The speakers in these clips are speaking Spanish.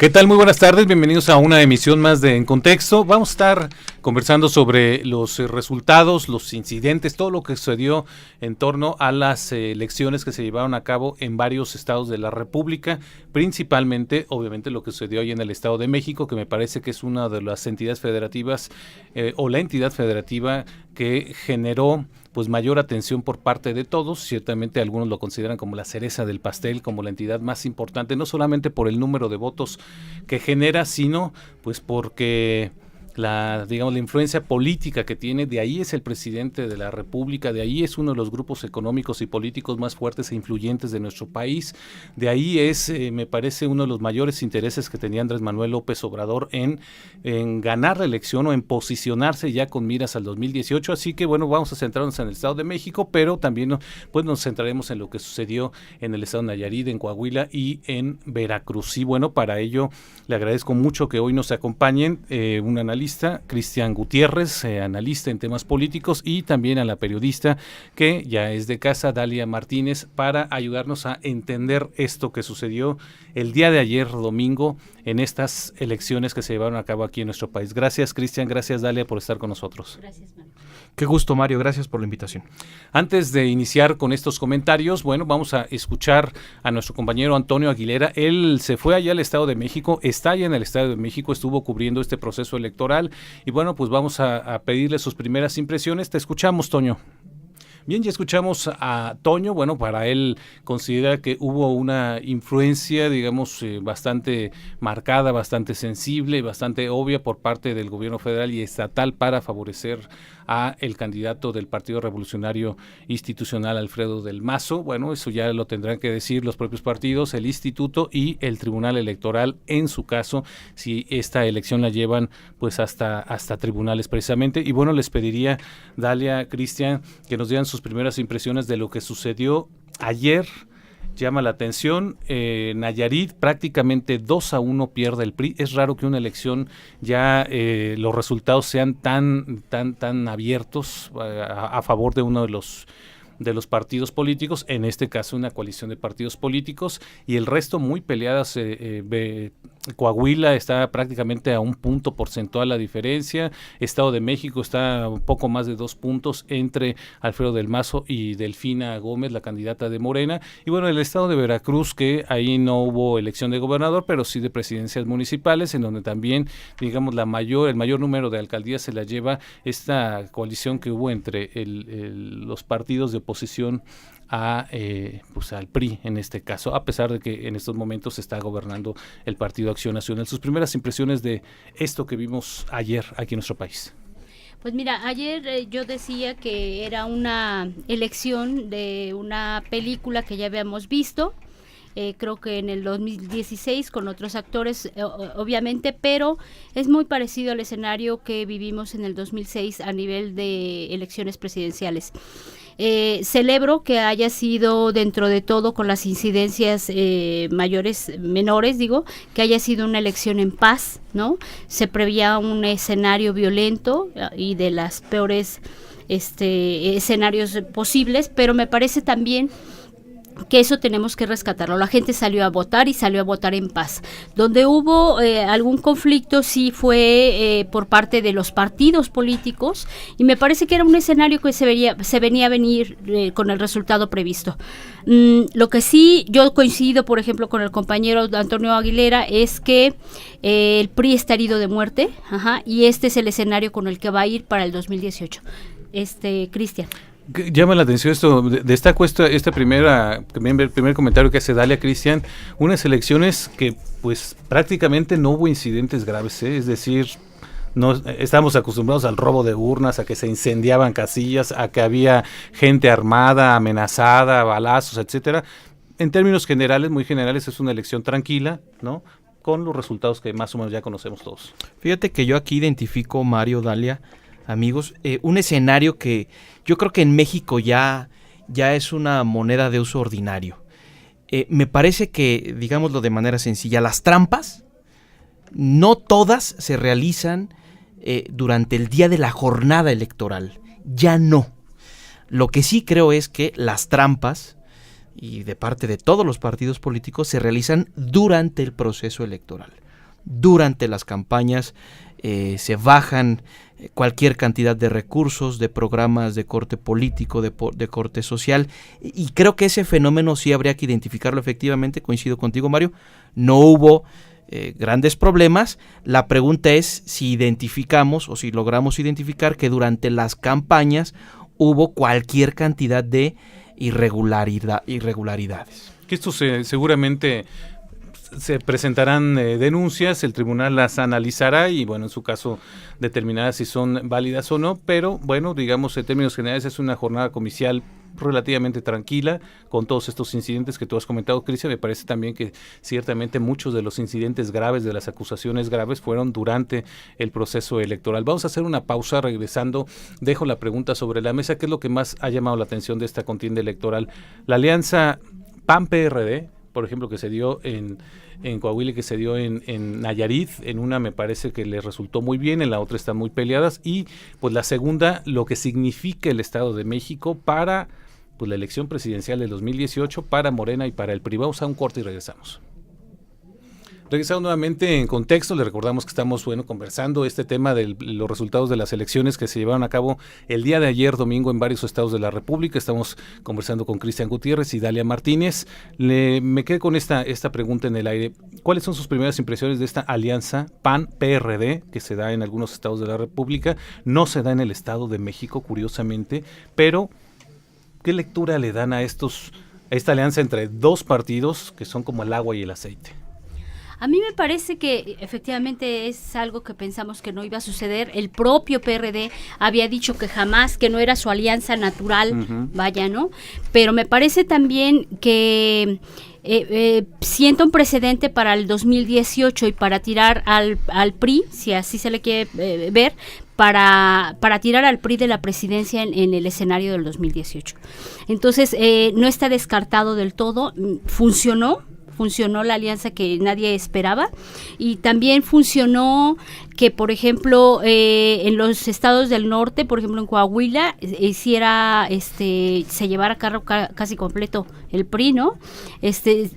¿Qué tal? Muy buenas tardes, bienvenidos a una emisión más de En Contexto. Vamos a estar conversando sobre los resultados, los incidentes, todo lo que sucedió en torno a las elecciones que se llevaron a cabo en varios estados de la República, principalmente, obviamente, lo que sucedió hoy en el Estado de México, que me parece que es una de las entidades federativas o la entidad federativa que generó pues mayor atención por parte de todos. Ciertamente algunos lo consideran como la cereza del pastel, como la entidad más importante, no solamente por el número de votos que genera, sino pues porque la influencia política que tiene. De ahí es el presidente de la República, de ahí es uno de los grupos económicos y políticos más fuertes e influyentes de nuestro país, de ahí es, me parece, uno de los mayores intereses que tenía Andrés Manuel López Obrador en ganar la elección o en posicionarse ya con miras al 2018, así que bueno, vamos a centrarnos en el Estado de México, pero también pues nos centraremos en lo que sucedió en el Estado de Nayarit, en Coahuila y en Veracruz. Y bueno, para ello le agradezco mucho que hoy nos acompañen un analista, Cristian Gutiérrez, analista en temas políticos, y también a la periodista que ya es de casa, Dalia Martínez, para ayudarnos a entender esto que sucedió el día de ayer, domingo, en estas elecciones que se llevaron a cabo aquí en nuestro país. Gracias, Cristian, gracias, Dalia, por estar con nosotros. Gracias, Mario. Qué gusto, Mario, gracias por la invitación. Antes de iniciar con estos comentarios, bueno, vamos a escuchar a nuestro compañero Antonio Aguilera. Él se fue allá al Estado de México, está allá en el Estado de México, estuvo cubriendo este proceso electoral y bueno, pues vamos a pedirle sus primeras impresiones. Te escuchamos, Toño. Bien, ya escuchamos a Toño. Bueno, para él considera que hubo una influencia, digamos, bastante marcada, bastante sensible, bastante obvia por parte del gobierno federal y estatal para favorecer a el candidato del Partido Revolucionario Institucional, Alfredo del Mazo. Bueno, eso ya lo tendrán que decir los propios partidos, el instituto y el Tribunal Electoral, en su caso, si esta elección la llevan pues hasta tribunales precisamente. Y bueno, les pediría, Dalia, Cristian, que nos dieran sus primeras impresiones de lo que sucedió ayer. Llama la atención, Nayarit prácticamente 2-1 pierde el PRI. Es raro que una elección ya los resultados sean tan abiertos a favor de uno de los partidos políticos, en este caso una coalición de partidos políticos, y el resto muy peleadas. Coahuila está prácticamente a 1 punto porcentual la diferencia, Estado de México está un poco más de 2 puntos entre Alfredo del Mazo y Delfina Gómez, la candidata de Morena, y bueno, el Estado de Veracruz, que ahí no hubo elección de gobernador, pero sí de presidencias municipales, en donde también, digamos, el mayor número de alcaldías se la lleva esta coalición que hubo entre los partidos de oposición pues al PRI en este caso, a pesar de que en estos momentos está gobernando el Partido Acción Nacional. Sus primeras impresiones de esto que vimos ayer aquí en nuestro país. Pues mira, ayer yo decía que era una elección de una película que ya habíamos visto, creo que en el 2016 con otros actores, obviamente, pero es muy parecido al escenario que vivimos en el 2006 a nivel de elecciones presidenciales. Celebro que haya sido, dentro de todo, con las incidencias menores, que haya sido una elección en paz, ¿no? Se preveía un escenario violento y de las peores escenarios posibles, pero me parece también que eso tenemos que rescatarlo. La gente salió a votar y salió a votar en paz. Donde hubo algún conflicto sí fue por parte de los partidos políticos, y me parece que era un escenario que se venía a venir con el resultado previsto. Lo que sí yo coincido, por ejemplo, con el compañero Antonio Aguilera, es que el PRI está herido de muerte, y este es el escenario con el que va a ir para el 2018. Cristian. Llama la atención esto, destaco este primer comentario que hace Dalia, Cristian, unas elecciones que pues prácticamente no hubo incidentes graves, es decir, no estamos acostumbrados al robo de urnas, a que se incendiaban casillas, a que había gente armada, amenazada, balazos, etcétera. En términos generales, muy generales, es una elección tranquila, ¿no?, con los resultados que más o menos ya conocemos todos. Fíjate que yo aquí identifico, Mario, Dalia, amigos, un escenario que yo creo que en México ya es una moneda de uso ordinario. Me parece que, digámoslo de manera sencilla, las trampas no todas se realizan durante el día de la jornada electoral. Ya no. Lo que sí creo es que las trampas, y de parte de todos los partidos políticos, se realizan durante el proceso electoral. durante las campañas se bajan cualquier cantidad de recursos, de programas de corte político, de corte social, y creo que ese fenómeno sí habría que identificarlo efectivamente. Coincido contigo, Mario, no hubo grandes problemas. La pregunta es si identificamos o si logramos identificar que durante las campañas hubo cualquier cantidad de irregularidades. Que esto seguramente se presentarán denuncias, el tribunal las analizará y bueno, en su caso determinará si son válidas o no, pero bueno, digamos en términos generales es una jornada comicial relativamente tranquila con todos estos incidentes que tú has comentado, Cristian. Me parece también que ciertamente muchos de los incidentes graves, de las acusaciones graves, fueron durante el proceso electoral. Vamos a hacer una pausa. Regresando, dejo la pregunta sobre la mesa. ¿Qué es lo que más ha llamado la atención de esta contienda electoral? La alianza PAN-PRD, por ejemplo, que se dio en Coahuila y que se dio en Nayarit. En una me parece que le resultó muy bien, en la otra están muy peleadas, y pues la segunda, lo que significa el Estado de México para pues la elección presidencial del 2018, para Morena y para el PRI. Vamos a un corte y regresamos. Regresando nuevamente en contexto, le recordamos que estamos conversando este tema de los resultados de las elecciones que se llevaron a cabo el día de ayer domingo en varios estados de la República. Estamos conversando con Cristian Gutiérrez y Dalia Martínez. Me quedé con esta pregunta en el aire. ¿Cuáles son sus primeras impresiones de esta alianza PAN-PRD que se da en algunos estados de la República? No se da en el Estado de México, curiosamente, pero ¿qué lectura le dan a esta alianza entre dos partidos que son como el agua y el aceite? A mí me parece que efectivamente es algo que pensamos que no iba a suceder. El propio PRD había dicho que jamás, que no era su alianza natural, vaya, ¿no? Pero me parece también que sienta un precedente para el 2018 y para tirar al PRI, si así se le quiere ver, para tirar al PRI de la presidencia en el escenario del 2018. Entonces, no está descartado del todo. Funcionó la alianza que nadie esperaba, y también funcionó que, por ejemplo, en los estados del norte, por ejemplo en Coahuila, se llevara a cabo casi completo el PRI, ¿no?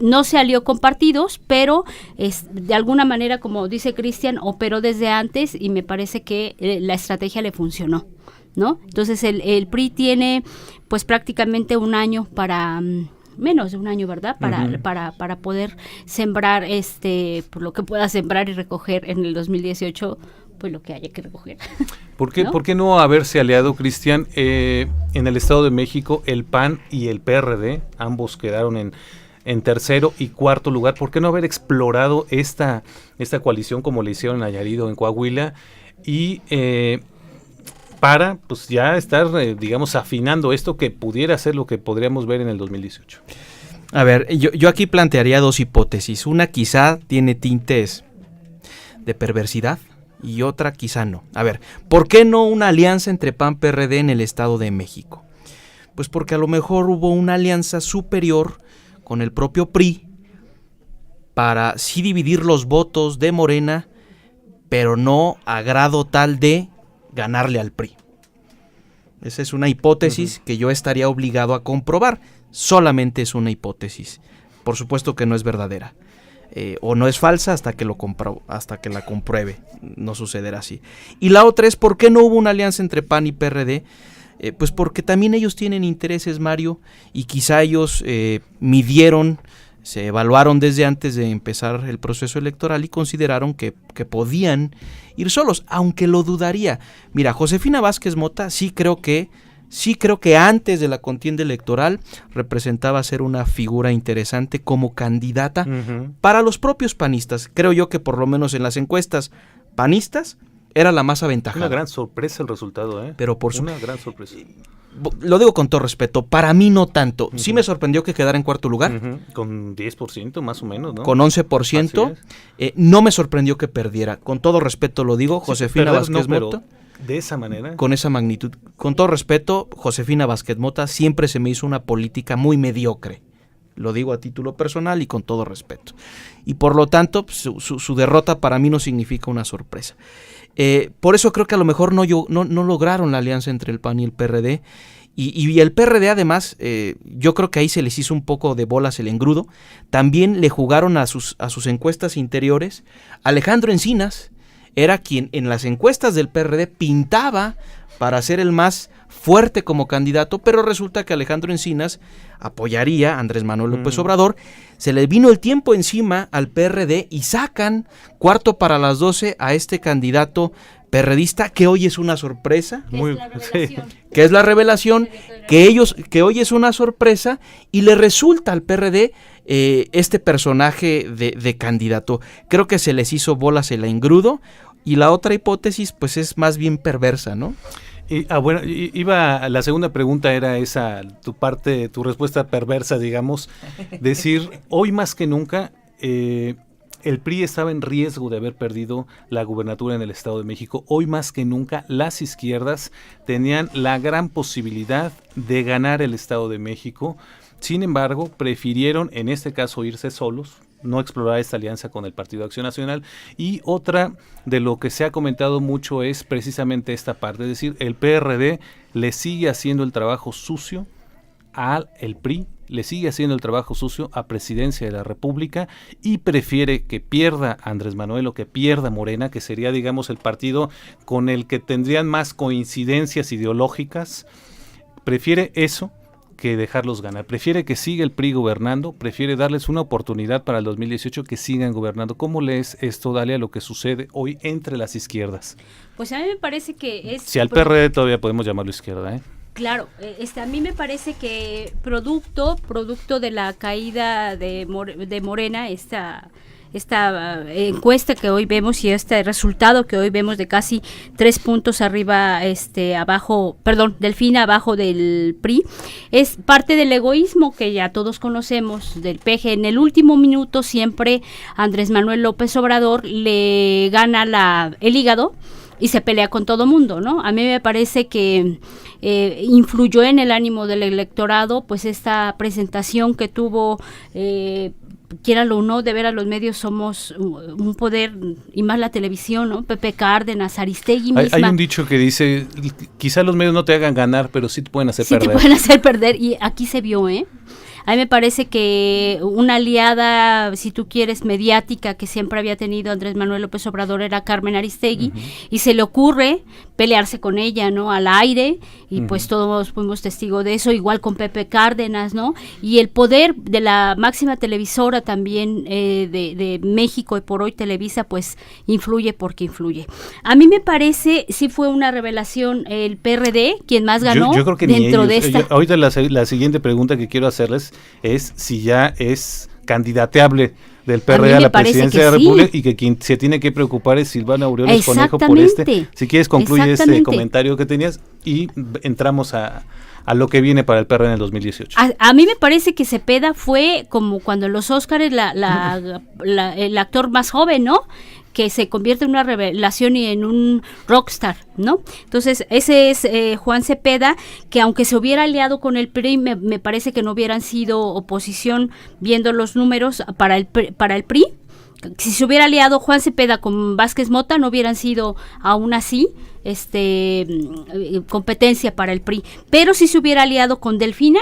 No se alió con partidos, pero de alguna manera, como dice Cristian, operó desde antes, y me parece que la estrategia le funcionó, ¿no? Entonces el PRI tiene pues prácticamente un año menos de un año, ¿verdad? Para poder sembrar por lo que pueda sembrar y recoger en el 2018, pues lo que haya que recoger. ¿Por qué no haberse aliado, Cristian? En el Estado de México, el PAN y el PRD, ambos quedaron en tercero y cuarto lugar. ¿Por qué no haber explorado esta coalición como le hicieron en Nayarit o en Coahuila? Y para pues ya estar, afinando esto que pudiera ser lo que podríamos ver en el 2018. A ver, yo aquí plantearía dos hipótesis. Una quizá tiene tintes de perversidad y otra quizá no. A ver, ¿por qué no una alianza entre PAN-PRD en el Estado de México? Pues porque a lo mejor hubo una alianza superior con el propio PRI para sí dividir los votos de Morena, pero no a grado tal de ganarle al PRI. Esa es una hipótesis que yo estaría obligado a comprobar. Solamente es una hipótesis. Por supuesto que no es verdadera. O no es falsa hasta que la compruebe. No sucederá así. Y la otra es, ¿por qué no hubo una alianza entre PAN y PRD? Pues porque también ellos tienen intereses, Mario, y quizá ellos se evaluaron desde antes de empezar el proceso electoral y consideraron que podían ir solos, aunque lo dudaría. Mira, Josefina Vázquez Mota sí creo que antes de la contienda electoral representaba ser una figura interesante como candidata para los propios panistas. Creo yo que por lo menos en las encuestas panistas era la más aventajada. Una gran sorpresa el resultado, ¿eh? Pero una gran sorpresa. Lo digo con todo respeto, para mí no tanto. Sí me sorprendió que quedara en cuarto lugar. Con 10% más o menos, ¿no? Con 11%. No me sorprendió que perdiera. Con todo respeto lo digo, Josefina Vázquez Mota. De esa manera. Con esa magnitud. Con todo respeto, Josefina Vázquez Mota siempre se me hizo una política muy mediocre. Lo digo a título personal y con todo respeto. Y por lo tanto, su derrota para mí no significa una sorpresa. Por eso creo que a lo mejor no lograron la alianza entre el PAN y el PRD, Y el PRD además, yo creo que ahí se les hizo un poco de bolas el engrudo. También le jugaron a sus encuestas interiores. Alejandro Encinas era quien en las encuestas del PRD pintaba para ser el más fuerte como candidato, pero resulta que Alejandro Encinas apoyaría a Andrés Manuel López Obrador. Se le vino el tiempo encima al PRD y sacan 11:45 a este candidato perredista, que hoy es una sorpresa. Que es la revelación, que hoy es una sorpresa, y le resulta al PRD este personaje de candidato. Creo que se les hizo bolas el engrudo, y la otra hipótesis pues es más bien perversa, ¿no? Bueno, la segunda pregunta era esa, tu respuesta perversa, digamos, decir, hoy más que nunca, el PRI estaba en riesgo de haber perdido la gubernatura en el Estado de México. Hoy más que nunca las izquierdas tenían la gran posibilidad de ganar el Estado de México. Sin embargo, prefirieron en este caso irse solos, no explorar esta alianza con el Partido Acción Nacional. Y otra de lo que se ha comentado mucho es precisamente esta parte, es decir, el PRD le sigue haciendo el trabajo sucio al PRI, le sigue haciendo el trabajo sucio a Presidencia de la República, y prefiere que pierda Andrés Manuel o que pierda Morena, que sería, digamos, el partido con el que tendrían más coincidencias ideológicas. Prefiere eso que dejarlos ganar, prefiere que siga el PRI gobernando, prefiere darles una oportunidad para el 2018 que sigan gobernando. ¿Cómo lees esto, Dalia, lo que sucede hoy entre las izquierdas? Pues a mí me parece que es... Si al PRD todavía podemos llamarlo izquierda, ¿eh? Claro, a mí me parece que producto de la caída de Morena, esta encuesta que hoy vemos y este resultado que hoy vemos de casi 3 puntos arriba, Delfina abajo del PRI, es parte del egoísmo que ya todos conocemos del PG. En el último minuto siempre Andrés Manuel López Obrador le gana el hígado y se pelea con todo mundo, ¿no? A mí me parece que influyó en el ánimo del electorado, pues esta presentación que tuvo, quiéralo o no, de ver a los medios somos un poder, y más la televisión, ¿no? Pepe Cárdenas, Aristegui misma. Hay un dicho que dice, quizá los medios no te hagan ganar, pero sí te pueden hacer perder. Sí te pueden hacer perder, y aquí se vio, ¿eh? A mí me parece que una aliada, si tú quieres, mediática, que siempre había tenido Andrés Manuel López Obrador era Carmen Aristegui, y se le ocurre pelearse con ella, ¿no? Al aire, y pues todos fuimos testigos de eso, igual con Pepe Cárdenas, ¿no? Y el poder de la máxima televisora también de México, y por hoy Televisa, pues influye porque influye. A mí me parece, sí fue una revelación el PRD, quien más ganó. Yo creo que dentro de esta. Ahorita la siguiente pregunta que quiero hacerles es si ya es candidateable del PRD a la presidencia de la República, y que quien se tiene que preocupar es Silvano Aureoles Conejo por este. Si quieres, concluye este comentario que tenías y entramos a lo que viene para el PRD en el 2018. A mí me parece que Cepeda fue como cuando en los Óscares el actor más joven, ¿no? Que se convierte en una revelación y en un rockstar, ¿no? Entonces, ese es Juan Cepeda, que aunque se hubiera aliado con el PRI, me parece que no hubieran sido oposición viendo los números para el PRI. Si se hubiera aliado Juan Cepeda con Vázquez Mota, no hubieran sido aún así competencia para el PRI. Pero si se hubiera aliado con Delfina,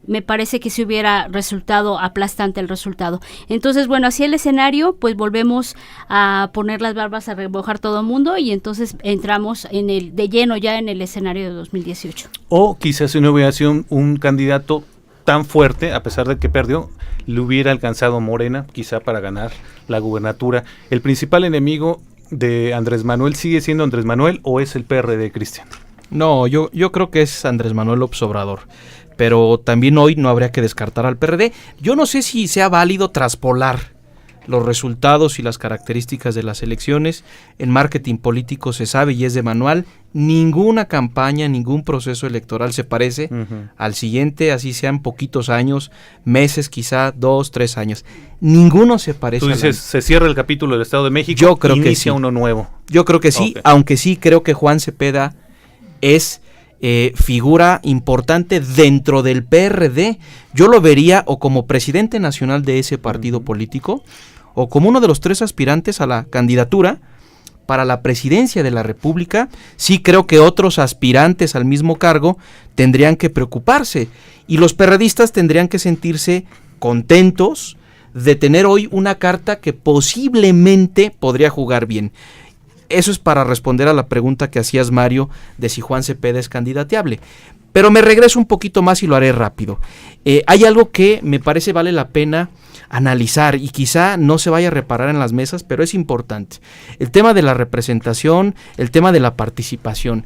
me parece que se hubiera resultado aplastante el resultado. Entonces, bueno, así el escenario, pues volvemos a poner las barbas a remojar todo el mundo, y entonces entramos de lleno ya en el escenario de 2018. O quizás si no hubiera sido un candidato tan fuerte, a pesar de que perdió, le hubiera alcanzado Morena, quizá para ganar la gubernatura. ¿El principal enemigo de Andrés Manuel sigue siendo Andrés Manuel o es el PRD, Cristian? No, yo creo que es Andrés Manuel López Obrador. Pero también hoy no habría que descartar al PRD. Yo no sé si sea válido traspolar los resultados y las características de las elecciones. En marketing político se sabe y es de manual, ninguna campaña, ningún proceso electoral se parece al siguiente, así sean poquitos años, meses, quizá 2, 3 años. Ninguno se parece. Tú dices, se cierra el capítulo del Estado de México, yo creo inicia que sí. Uno nuevo. Yo creo que sí, okay. Aunque sí creo que Juan Cepeda es figura importante dentro del PRD. Yo lo vería o como presidente nacional de ese partido político, o como uno de los 3 aspirantes a la candidatura, para la presidencia de la República, sí creo que otros aspirantes al mismo cargo tendrían que preocuparse y los perredistas tendrían que sentirse contentos de tener hoy una carta que posiblemente podría jugar bien. Eso es para responder a la pregunta que hacías, Mario, de si Juan Cepeda es candidateable. Pero me regreso un poquito más y lo haré rápido. Hay algo que me parece vale la pena analizar y quizá no se vaya a reparar en las mesas, pero es importante. El tema de la representación, el tema de la participación.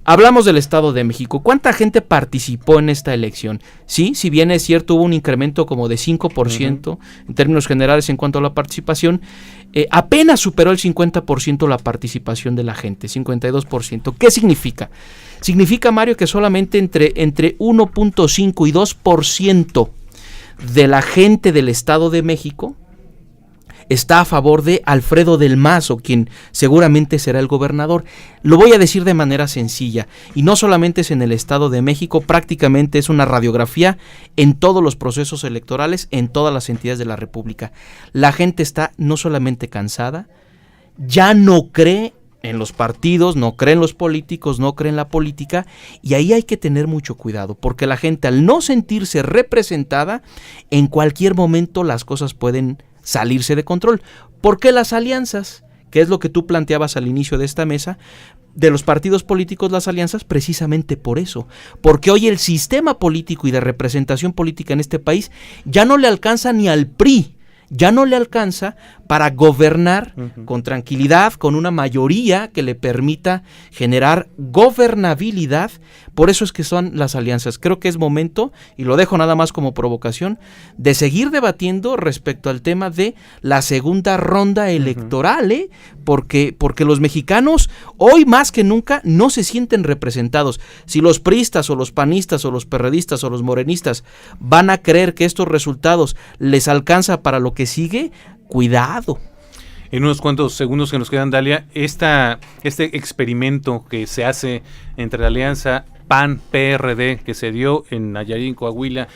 Hablamos del Estado de México. ¿Cuánta gente participó en esta elección? Sí, si bien es cierto, hubo un incremento como de 5% en términos generales en cuanto a la participación, apenas superó el 50% la participación de la gente, 52%. ¿Qué significa? Significa, Mario, que solamente entre 1.5 y 2% de la gente del Estado de México está a favor de Alfredo del Mazo, quien seguramente será el gobernador. Lo voy a decir de manera sencilla, y no solamente es en el Estado de México, prácticamente es una radiografía en todos los procesos electorales, en todas las entidades de la República. La gente está no solamente cansada, ya no cree en los partidos, no cree en los políticos, no cree en la política, y ahí hay que tener mucho cuidado, porque la gente, al no sentirse representada, en cualquier momento las cosas pueden salirse de control. ¿Por qué las alianzas? Que es lo que tú planteabas al inicio de esta mesa, de los partidos políticos, las alianzas, precisamente por eso, porque hoy el sistema político y de representación política en este país ya no le alcanza ni al PRI, ya no le alcanza para gobernar con tranquilidad, con una mayoría que le permita generar gobernabilidad. Por eso es que son las alianzas. Creo que es momento, y lo dejo nada más como provocación, de seguir debatiendo respecto al tema de la segunda ronda electoral, porque los mexicanos hoy más que nunca no se sienten representados. Si los priistas o los panistas o los perredistas o los morenistas van a creer que estos resultados les alcanza para lo que sigue, cuidado. En unos cuantos segundos que nos quedan, Dalia, este experimento que se hace entre la alianza PAN-PRD que se dio en Nayarit, en Coahuila,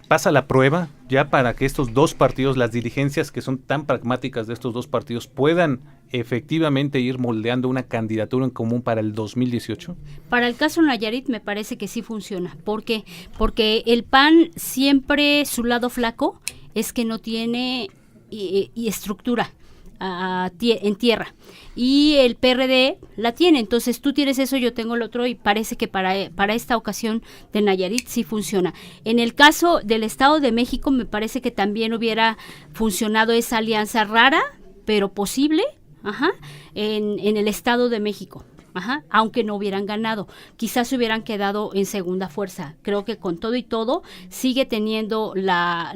pasa la prueba ya para que estos dos partidos, las dirigencias que son tan pragmáticas de estos dos partidos, puedan efectivamente ir moldeando una candidatura en común para el 2018? Para el caso Nayarit me parece que sí funciona. ¿Por qué? Porque el PAN siempre, su lado flaco es que no tiene y estructura en tierra, y el PRD la tiene. Entonces tú tienes eso, yo tengo el otro, y parece que para esta ocasión de Nayarit sí funciona. En el caso del Estado de México me parece que también hubiera funcionado esa alianza rara pero posible, en el Estado de México. Aunque no hubieran ganado, quizás se hubieran quedado en segunda fuerza. Creo que con todo y todo sigue teniendo la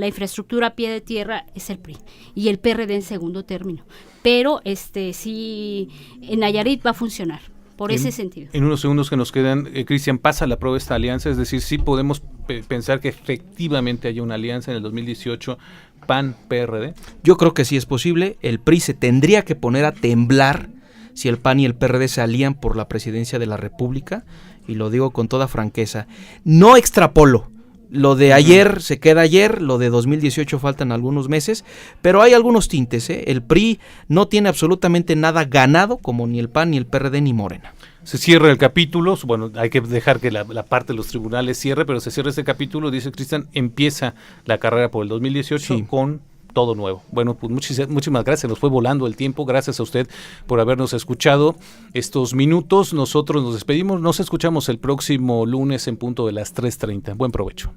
infraestructura a pie de tierra, es el PRI y el PRD en segundo término, pero sí en Nayarit va a funcionar por ese sentido. En unos segundos que nos quedan, Cristian, ¿pasa la prueba esta alianza? Es decir, ¿sí podemos pensar que efectivamente haya una alianza en el 2018 PAN-PRD? Yo creo que sí es posible. El PRI se tendría que poner a temblar si el PAN y el PRD se alían por la presidencia de la República, y lo digo con toda franqueza. No extrapolo, lo de ayer se queda ayer, lo de 2018 faltan algunos meses, pero hay algunos tintes, El PRI no tiene absolutamente nada ganado, como ni el PAN, ni el PRD, ni Morena. Se cierra el capítulo, bueno, hay que dejar que la parte de los tribunales cierre, pero se cierra este capítulo, dice Cristian, empieza la carrera por el 2018 con todo nuevo. Bueno, pues muchísimas gracias, nos fue volando el tiempo. Gracias a usted por habernos escuchado estos minutos. Nosotros nos despedimos, nos escuchamos el próximo lunes en punto de las 3:30. Buen provecho.